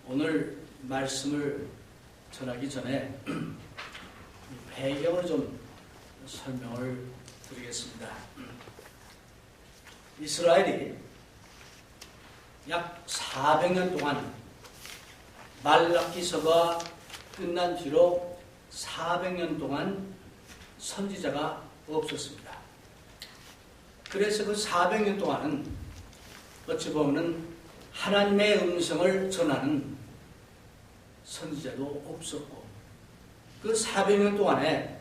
오늘 말씀을 전하기 전에 배경을 좀 설명을 드리겠습니다. 이스라엘이 약 400년 동안 말라기서가 끝난 뒤로 400년 동안 선지자가 없었습니다. 그래서 그 400년 동안은 어찌 보면 하나님의 음성을 전하는 선지자도 없었고, 그 400년 동안에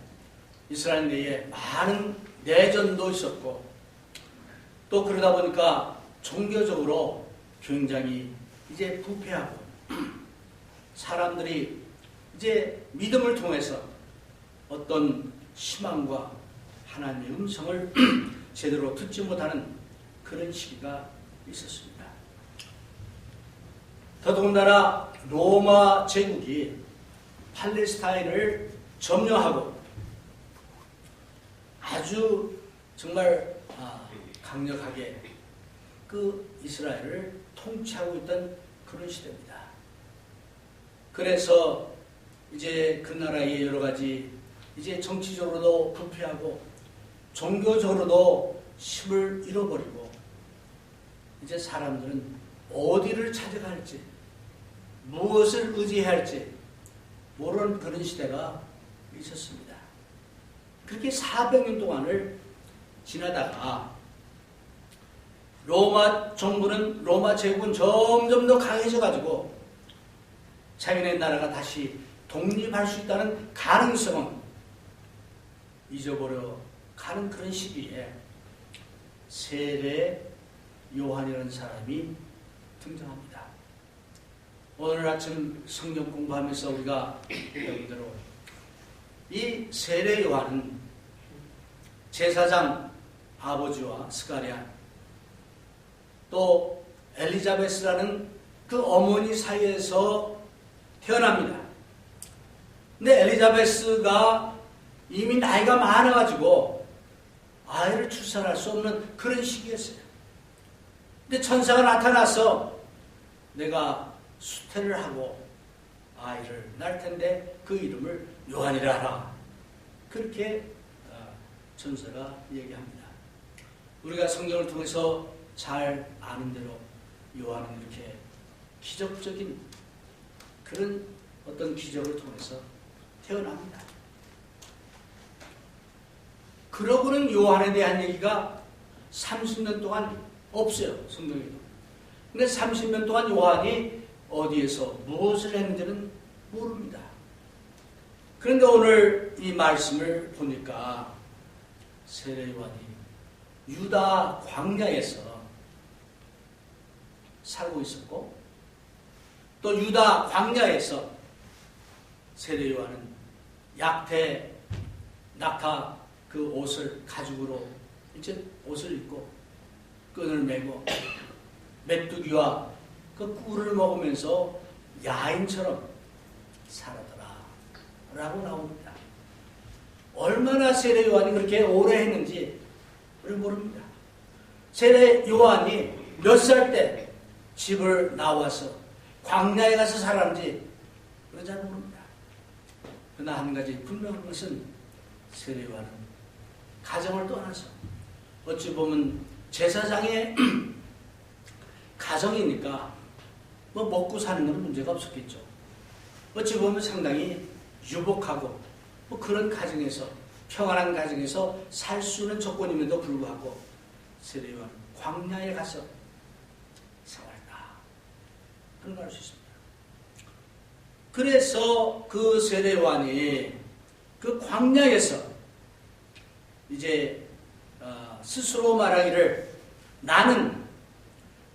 이스라엘 내에 많은 내전도 있었고, 또 그러다 보니까 종교적으로 굉장히 이제 부패하고, 사람들이 이제 믿음을 통해서 어떤 희망과 하나님의 음성을 제대로 듣지 못하는 그런 시기가 있었습니다. 더더군다나 로마 제국이 팔레스타인을 점령하고 아주 정말 강력하게 그 이스라엘을 통치하고 있던 그런 시대입니다. 그래서 이제 그 나라의 여러 가지 이제 정치적으로도 부패하고 종교적으로도 힘을 잃어버리고 이제 사람들은 어디를 찾아가 할지 무엇을 의지해야 할지 모르는 그런 시대가 있었습니다. 그렇게 400년 동안을 지나다가 로마 제국은 점점 더 강해져 가지고 자기네 나라가 다시 독립할 수 있다는 가능성은 잊어버려 가는 그런 시기에 세례 요한이라는 사람이 등장합니다. 오늘 아침 성경 공부하면서 우리가 읽은 대로 이 세례 요한은 제사장 아버지와 스가랴 또 엘리자베스라는 그 어머니 사이에서 태어납니다. 근데 엘리자베스가 이미 나이가 많아가지고 아이를 출산할 수 없는 그런 시기였어요. 근데 천사가 나타나서 내가 수태를 하고 아이를 낳을 텐데 그 이름을 요한이라 하라. 그렇게 천사가 얘기합니다. 우리가 성경을 통해서 잘 아는 대로 요한은 이렇게 기적적인 그런 어떤 기적을 통해서 태어납니다. 그러고는 요한에 대한 얘기가 30년 동안 없어요, 성경에. 근데 30년 동안 요한이 어디에서 무엇을 했는지는 모릅니다. 그런데 오늘 이 말씀을 보니까 세례 요한이 유다 광야에서 살고 있었고, 또 유다 광야에서 세례 요한은 낙타 그 옷을 가죽으로 이제 옷을 입고 끈을 메고 메뚜기와 그 꿀을 먹으면서 야인처럼 살았더라 라고 나옵니다. 얼마나 세례 요한이 그렇게 오래 했는지 우리 모릅니다. 세례 요한이 몇 살 때 집을 나와서 광야에 가서 살았는지 우리 잘 모릅니다. 그러나 한 가지 분명한 것은 세례 요한은 가정을 떠나서 어찌 보면 제사장의 가정이니까 뭐 먹고 사는 건 문제가 없었겠죠. 어찌 보면 상당히 유복하고 뭐 그런 가정에서 평안한 가정에서 살 수 있는 조건임에도 불구하고 세례 요한은 광야에 가서 생활했다. 그런 걸 알 수 있습니다. 그래서 그 세례 요한이 그 광야에서 이제 스스로 말하기를 나는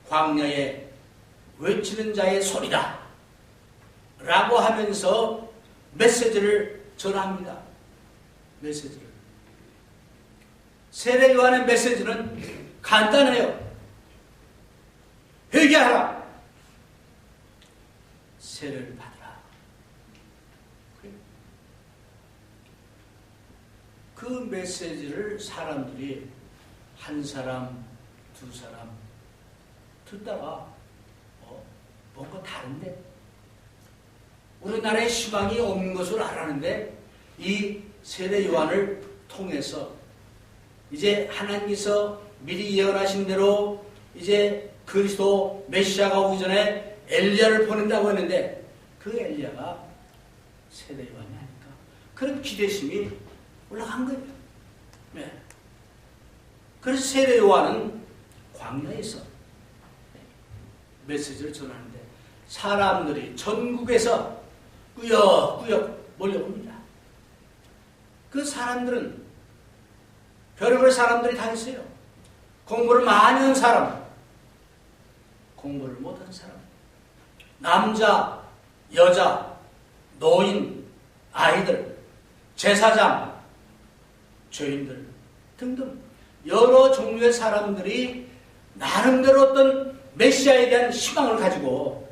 광야에 외치는 자의 소리다 라고 하면서 메시지를 전합니다. 메시지를. 세례 요한의 메시지는 간단해요. 회개하라. 세례를 받으라. 그 메시지를 사람들이 한 사람, 두 사람 듣다가 뭔가 다른데? 우리나라에 희망이 없는 것을 알았는데 이 세례 요한을 통해서 이제 하나님께서 미리 예언하신 대로 이제 그리스도 메시아가 오기 전에 엘리야를 보낸다고 했는데 그 엘리야가 세례 요한이 아닐까. 그런 기대심이 올라간 거예요. 네. 그래서 세례 요한은 광야에서 메시지를 전하는데 사람들이 전국에서 꾸역꾸역 몰려옵니다. 그 사람들은 별의별 사람들이 다 있어요. 공부를 많이 한 사람, 공부를 못한 사람, 남자, 여자, 노인, 아이들, 제사장, 죄인들 등등 여러 종류의 사람들이 나름대로 어떤 메시아에 대한 희망을 가지고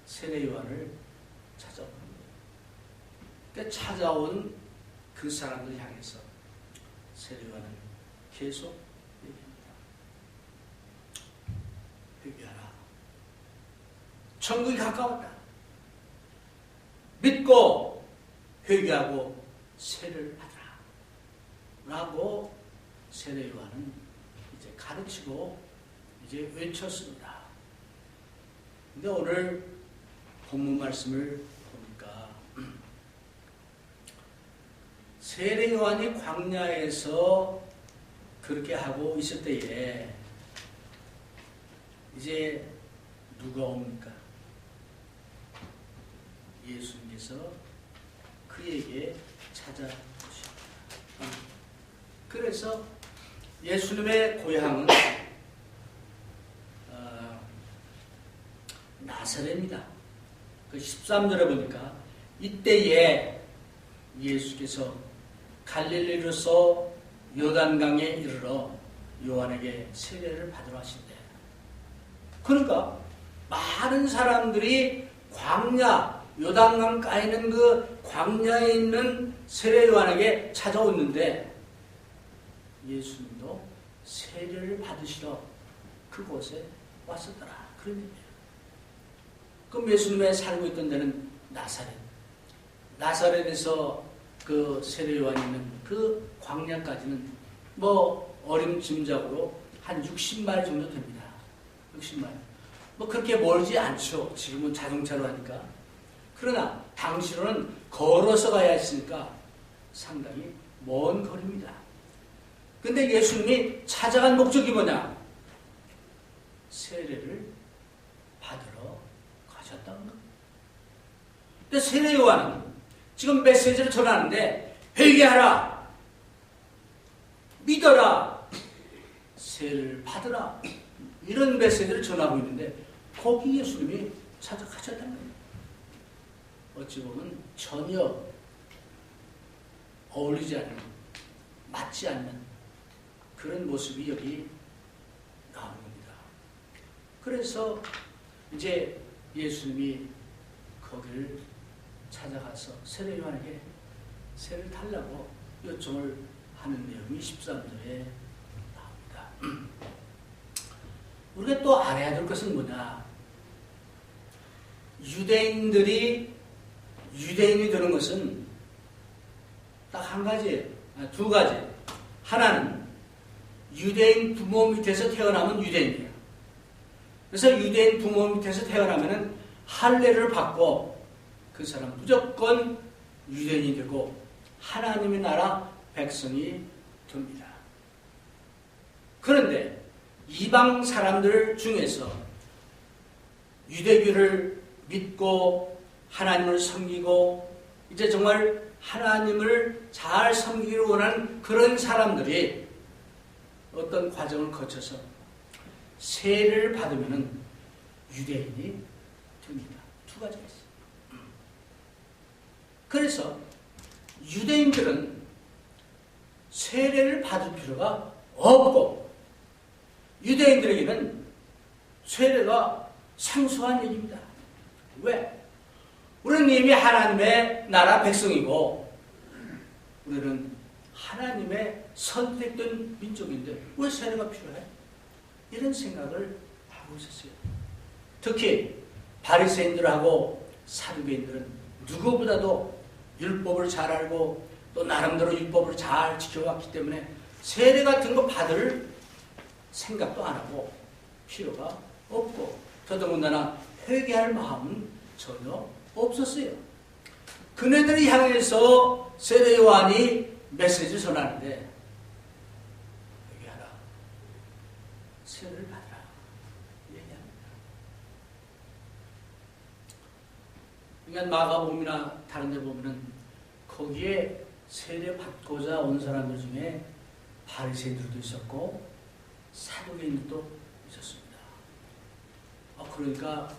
세례 요한을 찾아온 거예요. 그러니까 찾아온 그 사람들 향해서 세례 요한은 계속 얘기합니다. 회개하라. 천국이 가까웠다. 믿고 회개하고 세례를 받으라. 라고 세례 요한은 이제 가르치고 이제 외쳤습니다. 근데 오늘 본문 말씀을 보니까 세례 요한이 광야에서 그렇게 하고 있을 때에 이제 누가 옵니까? 예수님께서 그에게 찾아오십니다. 그래서 예수님의 고향은 나사렛입니다. 그 13절에 보니까 이때에 예수께서 갈릴리로서 요단강에 이르러 요한에게 세례를 받으러 하신대. 그러니까 많은 사람들이 광야, 요단강 가있는 그 광야에 있는 세례 요한에게 찾아왔는데 예수님도 세례를 받으시러 그곳에 왔었더라. 그런 얘기예요. 그럼 예수님의 살고 있던 데는 나사렛. 나사렛에서 그 세례 요한이 있는 그 광야까지는 뭐 어림짐작으로 한 60마일 정도 됩니다. 60마일. 뭐 그렇게 멀지 않죠. 지금은 자동차로 하니까. 그러나 당시로는 걸어서 가야 했으니까 상당히 먼 거리입니다. 근데 예수님이 찾아간 목적이 뭐냐? 세례를 받으러 가셨다는 겁니다. 근데 세례 요한은 지금 메시지를 전하는데 회개하라, 믿어라, 세례를 받으라 이런 메시지를 전하고 있는데 거기 예수님이 찾아가셨다는 겁니다. 어찌 보면 전혀 어울리지 않는, 맞지 않는 그런 모습이 여기 나오는 겁니다. 그래서 이제 예수님이 거기를 찾아가서 세례 요한에게 세례를 달라고 요청을 하는 내용이 13절에 나옵니다. 우리가 또 알아야 될 것은 뭐냐? 유대인이 되는 것은 딱 한 가지예요. 두 가지. 하나는 유대인 부모 밑에서 태어나면 유대인이에요. 그래서 유대인 부모 밑에서 태어나면은 할례를 받고 그 사람 무조건 유대인이 되고 하나님의 나라 백성이 됩니다. 그런데 이방 사람들 중에서 유대교를 믿고 하나님을 섬기고 이제 정말 하나님을 잘 섬기기를 원하는 그런 사람들이 어떤 과정을 거쳐서 세례를 받으면 유대인이 됩니다. 두 가지가 있어요. 그래서 유대인들은 세례를 받을 필요가 없고 유대인들에게는 세례가 생소한 얘기입니다. 왜? 우리는 이미 하나님의 나라 백성이고 우리는 하나님의 선택된 민족인데 왜 세례가 필요해? 이런 생각을 하고 있었어요. 특히 바리새인들하고 사두개인들은 누구보다도 율법을 잘 알고 또 나름대로 율법을 잘 지켜왔기 때문에 세례 같은 거 받을 생각도 안 하고 필요가 없고 더더군다나 회개할 마음은 전혀 없었어요. 그네들을 향해서 세례 요한이 메시지를 전하는데 회개하라, 세례를 받으라 얘기합니다. 그러니까 마가복음이나 다른 데 보면은 거기에 세례 받고자 온 사람들 중에 바리새인들도 있었고 사두개인들도 있었습니다. 그러니까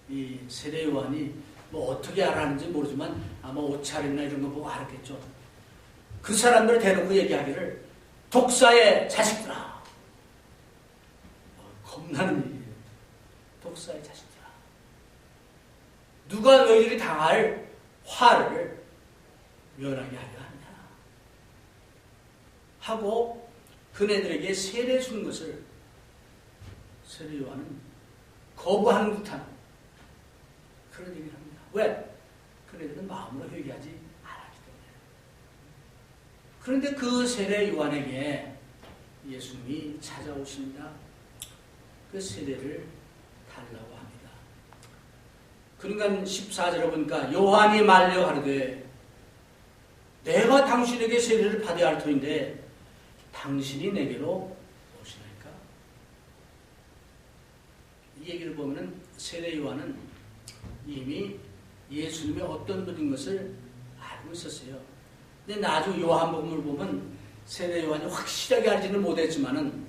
이 세례 요한이 뭐 어떻게 알았는지 모르지만 아마 옷차림이나 이런 거 보고 알았겠죠. 그 사람들을 대놓고 얘기하기를 독사의 자식들아. 겁나는 일이에요. 독사의 자식들아. 누가 너희들이 당할 화를 면하게 하려 하느냐 하고 그네들에게 세례 준 것을 세례 요한은 거부하는 듯한 그런 얘기를 합니다. 왜? 그네들은 마음으로 회개하지 않았기 때문에. 그런데 그 세례 요한에게 예수님이 찾아오십니다. 그 세례를 달라고 합니다. 그러니까 14절에 보니까 요한이 말려 가로되 내가 당신에게 세례를 받아야 할 터인데 당신이 내게로 오시나이까? 이 얘기를 보면은 세례 요한은 이미 예수님의 어떤 분인 것을 알고 있었어요. 근데 나중에 요한복음을 보면 세례 요한이 확실하게 알지는 못했지만은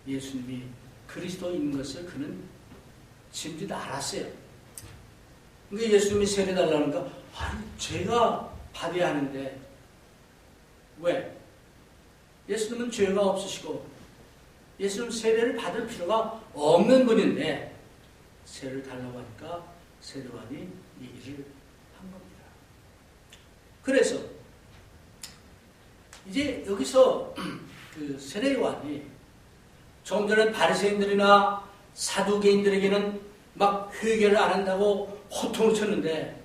예수님이 그리스도인 것을 그는 짐짓 알았어요. 그러니까 예수님이 세례 달라니까 아니 제가 받아야 하는데 왜? 예수님은 죄가 없으시고 예수님 세례를 받을 필요가 없는 분인데 세례를 달라고 하니까 세례요한이 얘기를 한 겁니다. 그래서 이제 여기서 그 세례요한이 좀 전에 바리새인들이나 사두개인들에게는 막 회개를 안 한다고 호통을 쳤는데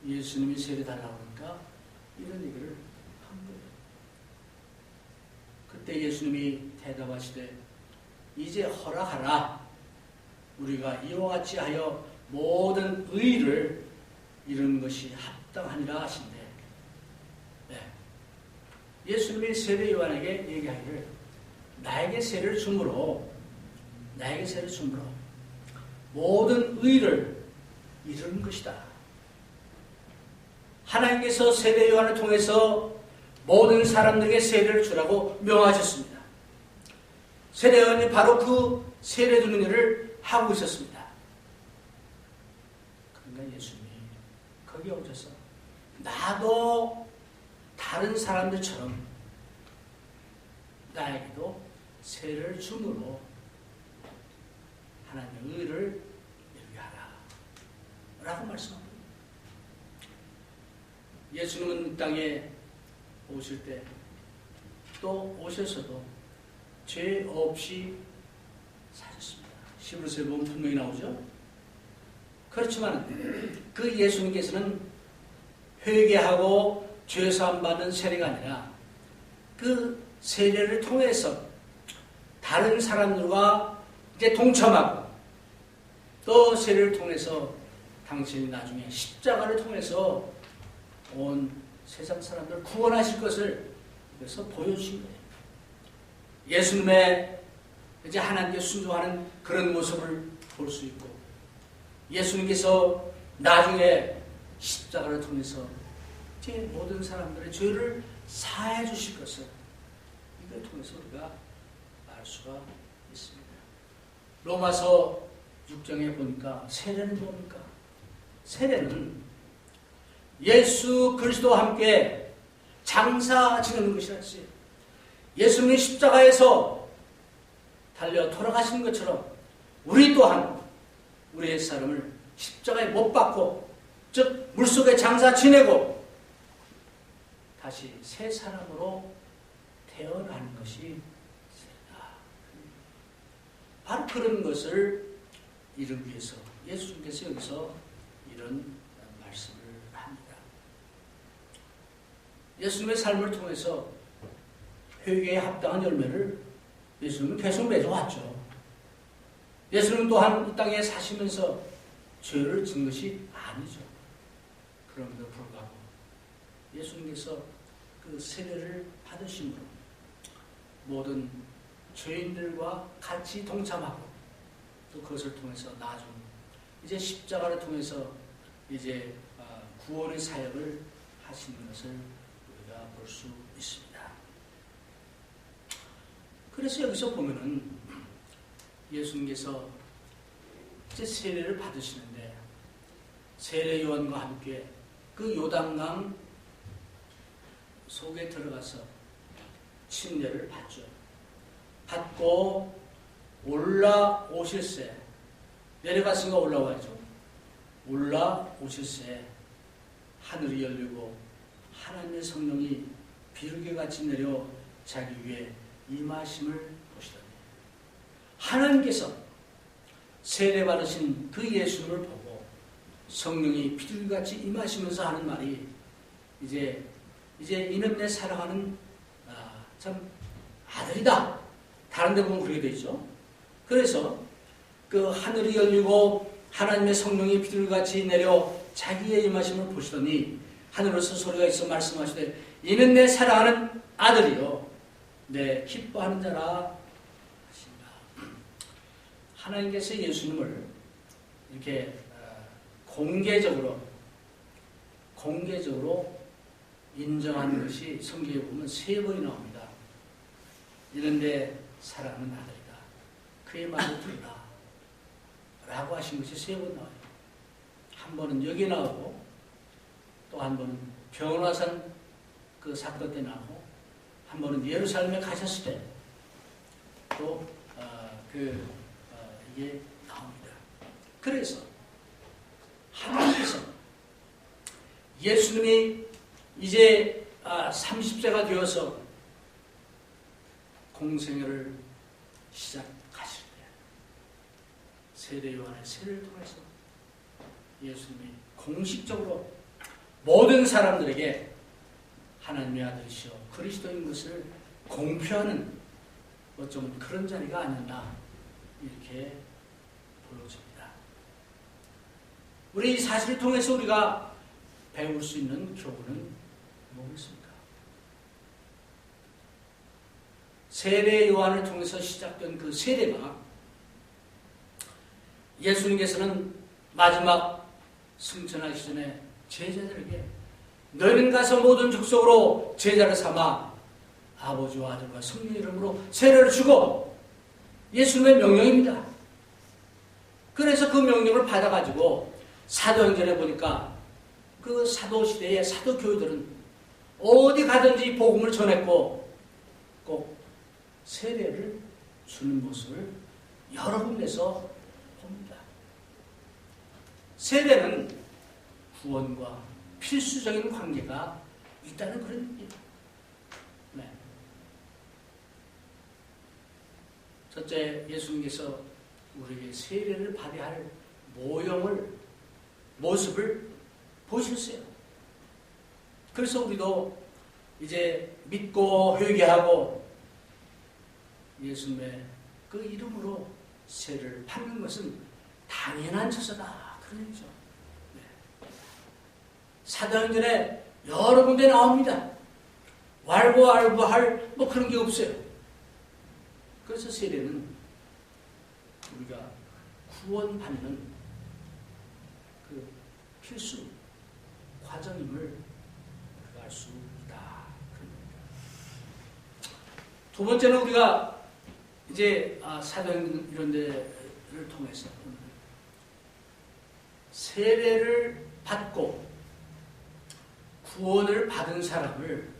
예수님이 세례 달라고 하니까 이런 얘기를 한 거예요. 그때 예수님이 대답하시되 이제 허락하라. 우리가 이와 같이 하여 모든 의를 이루는 것이 합당하니라 하신대. 네. 예수님이 세례 요한에게 얘기하기를 나에게 세례를 줌으로 모든 의를 이루는 것이다. 하나님께서 세례 요한을 통해서 모든 사람들에게 세례를 주라고 명하셨습니다. 세례 요한이 바로 그 세례 주는 일을 하고 있었습니다. 그러니까 예수님이 거기에 오셔서 나도 다른 사람들처럼 나에게도 세례를 줌으로 하나님의 의를 이루게 하라 라고 말씀합니다. 예수님은 이 땅에 오실 때 또 오셔서도 죄 없이 사셨습니다. 히브리서에 보면 분명히 나오죠. 그렇지만 그 예수님께서는 회개하고 죄사함 받는 세례가 아니라 그 세례를 통해서 다른 사람들과 이제 동참하고 또 세례를 통해서 당신이 나중에 십자가를 통해서 온 세상 사람들을 구원하실 것을 그래서 보여주신 거예요. 예수님의 이제 하나님께 순종하는 그런 모습을 볼 수 있고 예수님께서 나중에 십자가를 통해서 이제 모든 사람들의 죄를 사해 주실 것을 이걸 통해서 우리가 알 수가 있습니다. 로마서 6장에 보니까 세례는 뭡니까? 세례는 예수 그리스도와 함께 장사 지내는 것이라 했어요. 예수님이 십자가에서 달려 돌아가신 것처럼 우리 또한 우리의 사람을 십자가에 못 박고 즉 물속에 장사 지내고 다시 새 사람으로 태어나는 것이 세례다. 바로 그런 것을 이루기 위해서 예수님께서 여기서 이런 말씀을 합니다. 예수님의 삶을 통해서 회개에 합당한 열매를 예수님은 계속 맺어왔죠. 예수님은 또한 이 땅에 사시면서 죄를 진 것이 아니죠. 그럼에도 불구하고 예수님께서 그 세례를 받으심으로 모든 죄인들과 같이 동참하고 또 그것을 통해서 나중 이제 십자가를 통해서 이제 구원의 사역을 하시는 것을 우리가 볼 수 있습니다. 그래서 여기서 보면은 예수님께서 이제 세례를 받으시는데 세례 요한과 함께 그 요단강 속에 들어가서 침례를 받죠. 받고 올라오실새 내려갔으니까 올라와야죠. 올라오실새 하늘이 열리고 하나님의 성령이 비둘기같이 내려 자기 위에 임하심을 보시더니 하나님께서 세례 받으신 그 예수님을 보고 성령이 비둘기같이 임하시면서 하는 말이 이제 이는 내 사랑하는 참 아들이다. 다른 데 보면 그렇게 되어 있죠. 그래서 그 하늘이 열리고 하나님의 성령이 비둘기같이 내려 자기의 임하심을 보시더니 하늘에서 소리가 있어 말씀하시되 이는 내 사랑하는 아들이요 내 기뻐하는 자라 하신다. 하나님께서 예수님을 이렇게 공개적으로 인정하는 것이 성경에 보면 3번이 나옵니다. 이런데 사랑하는 아들이다. 그의 말을 들으라. 라고 하신 것이 3번 나와요. 한 번은 여기 나오고 또 한 번은 변화산 그 사건 때 나오고 한 번은 예루살렘에 가셨을 때 또 이게 나옵니다. 그래서 하나님께서 예수님이 이제 30세가 되어서 공생애를 시작하실 때 세례 요한의 세례를 통해서 예수님이 공식적으로 모든 사람들에게 하나님의 아들이시여 그리스도인 것을 공표하는 어쩌면 그런 자리가 아니었나 이렇게 보여집니다. 우리 이 사실을 통해서 우리가 배울 수 있는 교훈은 뭐겠습니까? 세례 요한을 통해서 시작된 그 세례가 예수님께서는 마지막 승천하기 전에 제자들에게 너희는 가서 모든 족속으로 제자를 삼아 아버지와 아들과 성령 이름으로 세례를 주고 예수님의 명령입니다. 그래서 그 명령을 받아가지고 사도행전에 보니까 그 사도시대의 사도교회들은 어디 가든지 복음을 전했고 꼭 세례를 주는 모습을 여러 군데서 봅니다. 세례는 구원과 필수적인 관계가 있다는 그런 의미입니다. 네. 첫째, 예수님께서 우리에게 세례를 받아야 할 모습을 보셨어요. 그래서 우리도 이제 믿고 회개하고 예수님의 그 이름으로 세례를 받는 것은 당연한 처사다. 그런 얘기죠. 네. 사도행전에 여러 군데 나옵니다. 왈고왈부할 뭐 그런 게 없어요. 그래서 세례는 우리가 구원받는 그 필수 과정임을 우리가 알 수 있다. 두 번째는 우리가 이제 사도행전 이런 데를 통해서 세례를 받고 구원을 받은 사람을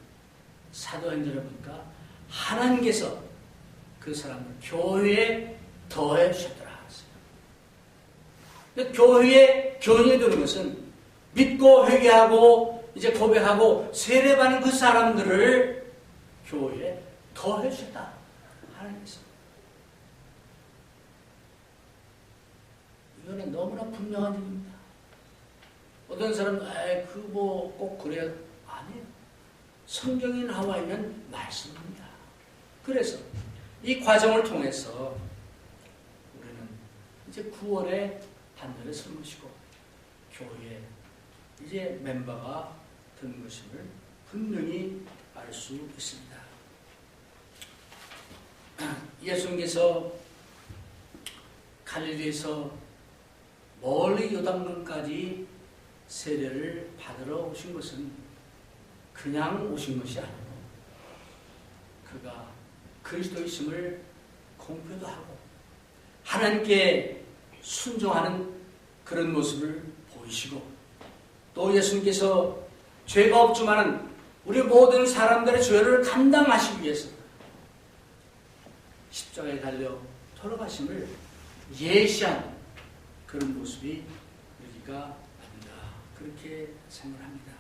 사도행전에 보니까 하나님께서 그 사람을 교회에 더해 주셨더라. 교회에 교인이 되는 것은 믿고 회개하고 이제 고백하고 세례받는 그 사람들을 교회에 더해 주셨다. 하나님께서. 이거는 너무나 분명한 얘기입니다. 어떤 사람은 그 뭐 꼭 그래. 아니에요. 성경에 나와 있는 말씀입니다. 그래서 이 과정을 통해서 우리는 이제 9월에 단절에 설 것이고 교회에 이제 멤버가 되는 것임을 분명히 알 수 있습니다. 예수님께서 갈릴리에서 멀리 요단강까지 세례를 받으러 오신 것은 그냥 오신 것이 아니고 그가 그리스도이심을 공표도 하고 하나님께 순종하는 그런 모습을 보이시고 또 예수님께서 죄가 없지만은 우리 모든 사람들의 죄를 감당하시기 위해서 십자가에 달려 돌아가심을 예시한 그런 모습이 우리가 아닌가 그렇게 생각합니다.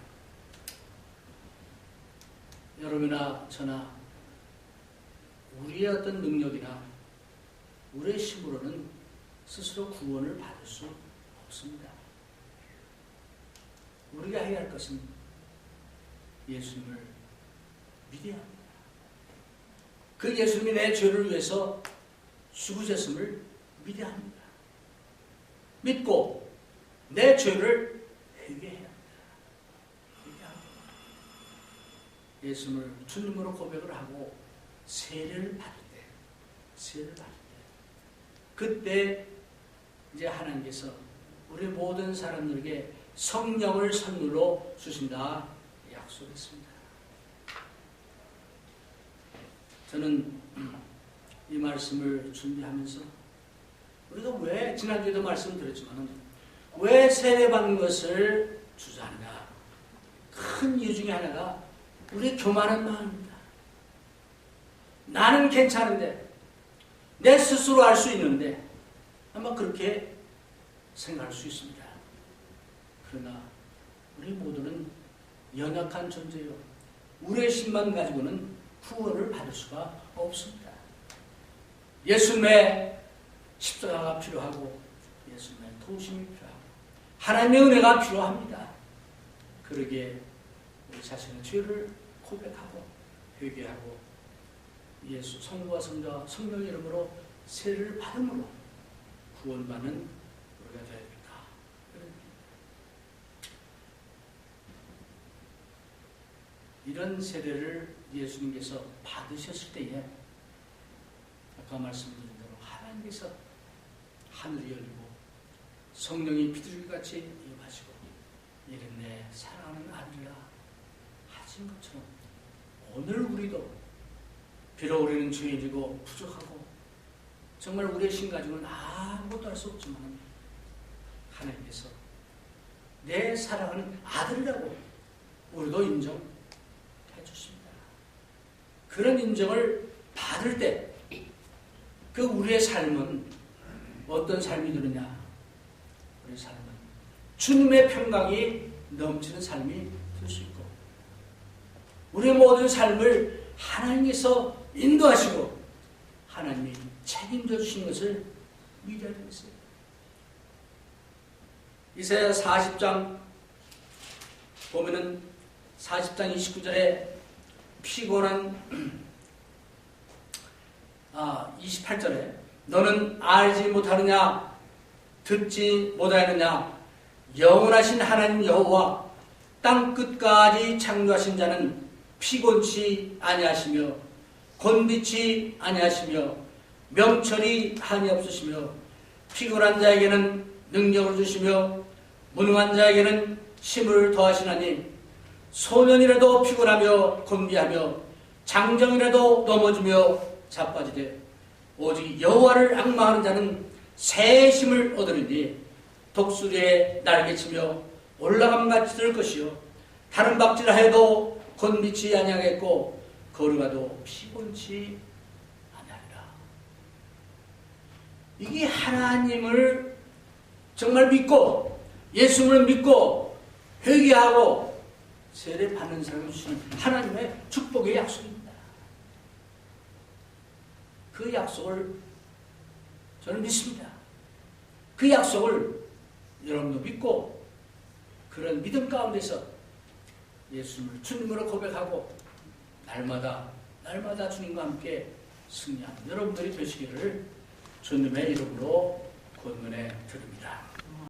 여러분이나 저나 우리의 어떤 능력이나 우리의 힘으로는 스스로 구원을 받을 수 없습니다. 우리가 해야 할 것은 예수님을 믿어야 합니다. 그 예수님이 내 죄를 위해서 죽으셨음을 믿어야 합니다. 믿고 내 죄를 회개해야 합니다. 예수님을 주님으로 고백을 하고 세례를 받을 때 그때 이제 하나님께서 우리 모든 사람들에게 성령을 선물로 주신다 약속했습니다. 저는 이 말씀을 준비하면서 우리가 왜 지난주에도 말씀드렸지만 왜 세례받는 것을 주저하느냐 큰 이유 중에 하나가 우리 교만한 마음입니다. 나는 괜찮은데 내 스스로 알 수 있는데 아마 그렇게 생각할 수 있습니다. 그러나 우리 모두는 연약한 존재요. 우리의 힘만 가지고는 구원을 받을 수가 없습니다. 예수님의 십자가가 필요하고 예수님의 도우심이 필요하고 하나님의 은혜가 필요합니다. 그러기에 우리 자신의 죄를 고백하고 회개하고 예수 성부와 성자와 성령의 이름으로 세례를 받음으로 구원받는 우리가 되어야 됩니다. 이런 세례를 예수님께서 받으셨을 때에 아까 말씀드린 대로 하나님께서 하늘이 열리고 성령이 비둘기같이 임하시고 이는 내 사랑하는 아들이라 하신 것처럼 오늘 우리도 비록 우리는 죄인이고 부족하고 정말 우리의 신 가지고는 아무것도 할 수 없지만 하나님께서 내 사랑하는 아들이라고 우리도 인정해 주십니다. 그런 인정을 받을 때 그 우리의 삶은 어떤 삶이 되느냐? 우리 삶은 주님의 평강이 넘치는 삶이 될 수 있고 우리의 모든 삶을 하나님께서 인도하시고 하나님이 책임져 주신 것을 믿어야 되겠어요. 이사야 40장 보면은 40장 29절에 피곤한 28절에 너는 알지 못하느냐 듣지 못하느냐 영원하신 하나님 여호와 땅 끝까지 창조하신 자는 피곤치 아니하시며 곤비치 아니하시며 명철이 한이 없으시며 피곤한 자에게는 능력을 주시며 무능한 자에게는 힘을 더하시나니 소년이라도 피곤하며 곤비하며 장정이라도 넘어지며 자빠지되 오직 여호와를 앙망하는 자는 새 힘을 얻으리니 독수리에 날개치며 올라감같이 들 것이요 다른 박질을 해도 곤비치 아니하겠고 걸어가도 피곤치 아니하리라. 이게 하나님을 정말 믿고 예수님을 믿고 회개하고 세례 받는 사람이 주시는 하나님의 축복의 약속입니다. 그 약속을 저는 믿습니다. 그 약속을 여러분도 믿고 그런 믿음 가운데서 예수님을 주님으로 고백하고 날마다 주님과 함께 승리하는 여러분들이 되시기를 주님의 이름으로 권면해 드립니다.